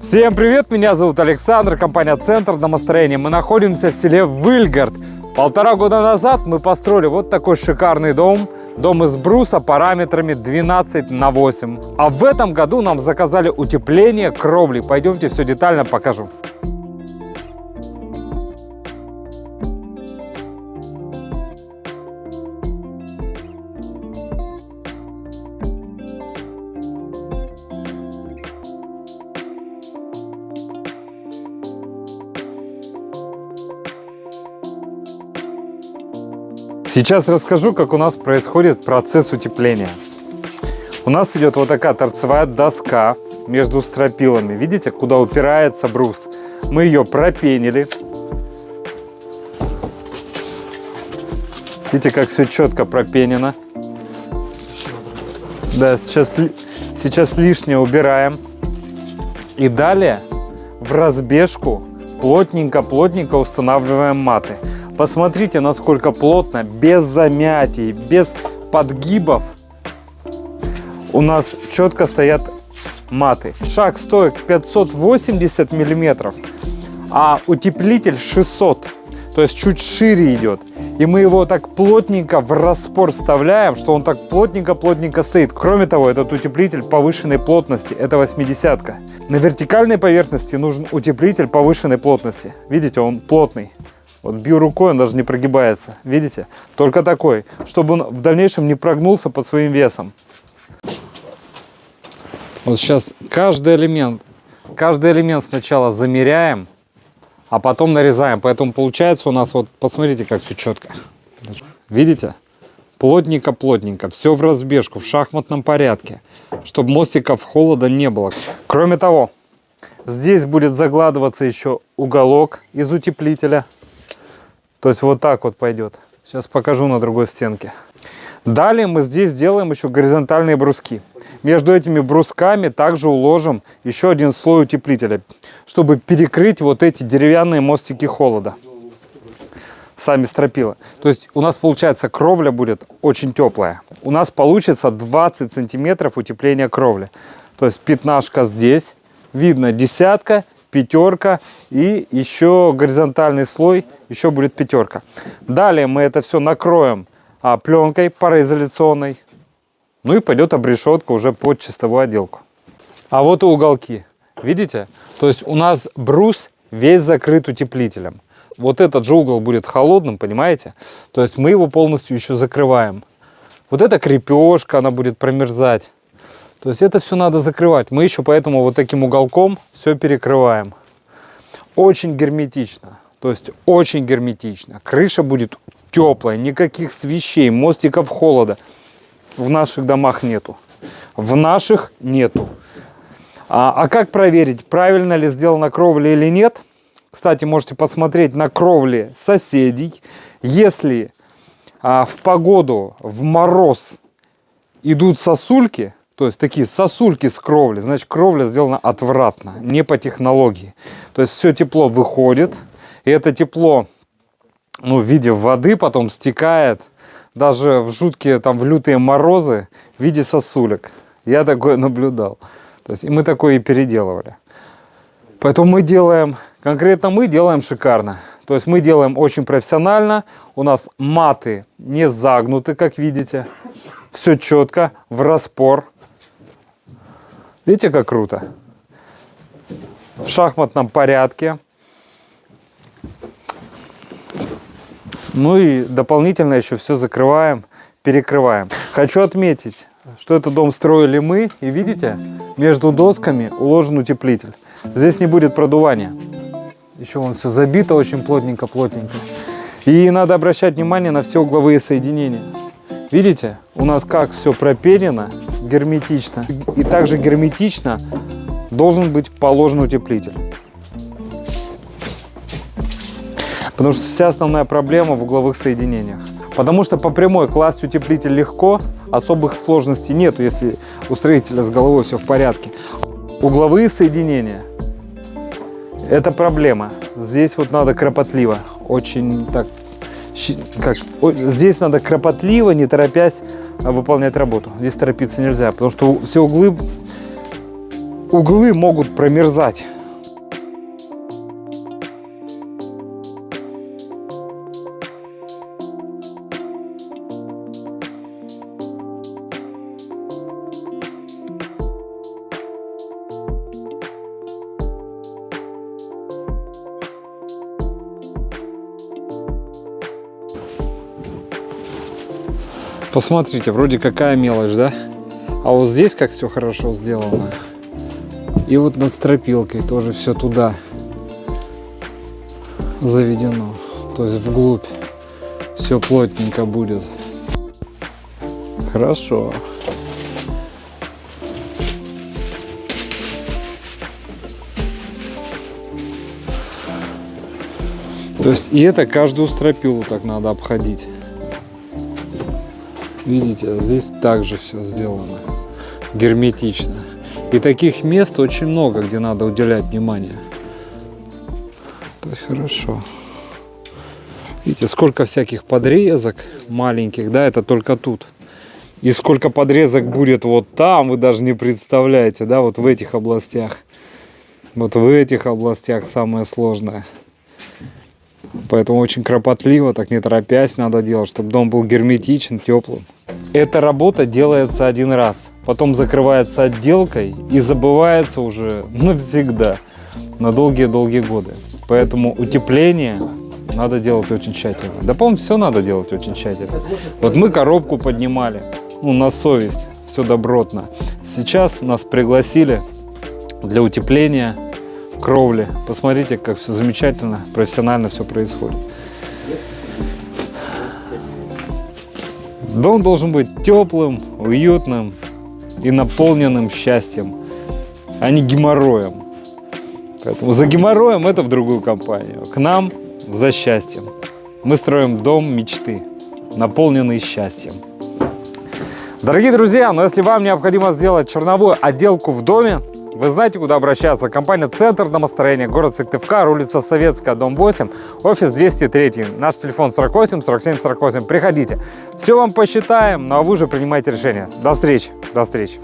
Всем привет, меня зовут Александр, компания «Центр домостроения». Мы находимся в селе Выльгард. 1,5 года назад мы построили вот такой шикарный дом. Дом из бруса параметрами 12×8. А в этом году нам заказали утепление кровли. Пойдемте все детально покажу. Сейчас расскажу, как у нас происходит процесс утепления. У нас идет вот такая торцевая доска между стропилами. Видите, куда упирается брус? Мы ее пропенили. Видите, как все четко пропенено. Да, сейчас лишнее убираем. И далее в разбежку плотненько устанавливаем маты. Посмотрите, насколько плотно, без замятий, без подгибов у нас четко стоят маты. Шаг стоек 580 миллиметров, а утеплитель 600, то есть чуть шире идет. И мы его так плотненько в распор вставляем, что он так плотненько стоит. Кроме того, этот утеплитель повышенной плотности, это 80-ка. На вертикальной поверхности нужен утеплитель повышенной плотности. Видите, он плотный. Вот бью рукой, он даже не прогибается. Видите? Только такой, чтобы он в дальнейшем не прогнулся под своим весом. Вот сейчас каждый элемент сначала замеряем, а потом нарезаем. Поэтому получается у нас, вот посмотрите, как все четко. Видите? Плотненько. Все в разбежку, в шахматном порядке, чтобы мостиков холода не было. Кроме того, здесь будет загладываться еще уголок из утеплителя. То есть вот так вот пойдет. Сейчас покажу на другой стенке. Далее мы здесь делаем еще горизонтальные бруски. Между этими брусками также уложим еще один слой утеплителя, чтобы перекрыть вот эти деревянные мостики холода. Сами стропила. То есть у нас получается кровля будет очень теплая. У нас получится 20 сантиметров утепления кровли. То есть пятнашка здесь. Видно десятка. Пятерка и еще горизонтальный слой, еще будет пятерка. Далее мы это все накроем пленкой пароизоляционной. Ну и пойдет обрешетка уже под чистовую отделку. А вот и уголки. Видите? То есть у нас брус весь закрыт утеплителем. Вот этот же угол будет холодным, понимаете? То есть мы его полностью еще закрываем. Вот эта крепежка, она будет промерзать. То есть это все надо закрывать. Мы еще поэтому вот таким уголком все перекрываем. Очень герметично. То есть очень герметично. Крыша будет теплая, никаких свечей, мостиков холода. В наших домах нету. В наших нету. А как проверить, правильно ли сделана кровля или нет? Кстати, можете посмотреть на кровли соседей. Если в погоду, в мороз идут сосульки, то есть такие сосульки с кровли, значит кровля сделана отвратно, не по технологии. То есть все тепло выходит, и это тепло в виде воды потом стекает даже в жуткие, в лютые морозы в виде сосулек. Я такое наблюдал. То есть и мы такое и переделывали. Поэтому конкретно мы делаем шикарно. То есть мы делаем очень профессионально. У нас маты не загнуты, как видите. Все четко, в распор. Видите, как круто? В шахматном порядке. Ну и дополнительно еще все закрываем, перекрываем. Хочу отметить, что этот дом строили мы. И видите, между досками уложен утеплитель. Здесь не будет продувания. Еще вон все забито очень плотненько. И надо обращать внимание на все угловые соединения. Видите, у нас как все пропенено, герметично. И также герметично должен быть положен утеплитель. Потому что вся основная проблема в угловых соединениях. Потому что по прямой класть утеплитель легко, особых сложностей нету, если у строителя с головой все в порядке. Угловые соединения – это проблема. Здесь вот надо кропотливо, очень так. Здесь надо кропотливо, не торопясь выполнять работу. Здесь торопиться нельзя, потому что все углы могут промерзать. Посмотрите, вроде какая мелочь, да? А вот здесь как все хорошо сделано. И вот над стропилкой тоже все туда заведено. То есть вглубь все плотненько будет. Хорошо. То есть и это каждую стропилу так надо обходить. Видите, здесь также все сделано герметично. И таких мест очень много, где надо уделять внимание. То есть хорошо. Видите, сколько всяких подрезок маленьких, да, это только тут. И сколько подрезок будет вот там, вы даже не представляете, да, вот в этих областях. Вот в этих областях самое сложное. Поэтому очень кропотливо, так не торопясь надо делать, чтобы дом был герметичен, теплым. Эта работа делается один раз, потом закрывается отделкой и забывается уже навсегда, на долгие-долгие годы. Поэтому утепление надо делать очень тщательно. Да, по-моему, все надо делать очень тщательно. Вот мы коробку поднимали, ну, на совесть, все добротно. Сейчас нас пригласили для утепления кровли. Посмотрите, как все замечательно, профессионально все происходит. Дом должен быть теплым, уютным и наполненным счастьем, а не геморроем. Поэтому за геморроем это в другую компанию. К нам за счастьем. Мы строим дом мечты, наполненный счастьем. Дорогие друзья, но если вам необходимо сделать черновую отделку в доме, вы знаете, куда обращаться. Компания «Центр домостроения», город Сыктывкар, улица Советская, дом 8, офис 203. Наш телефон 48 47 48. Приходите. Все вам посчитаем, ну а вы уже принимайте решение. До встречи. До встречи.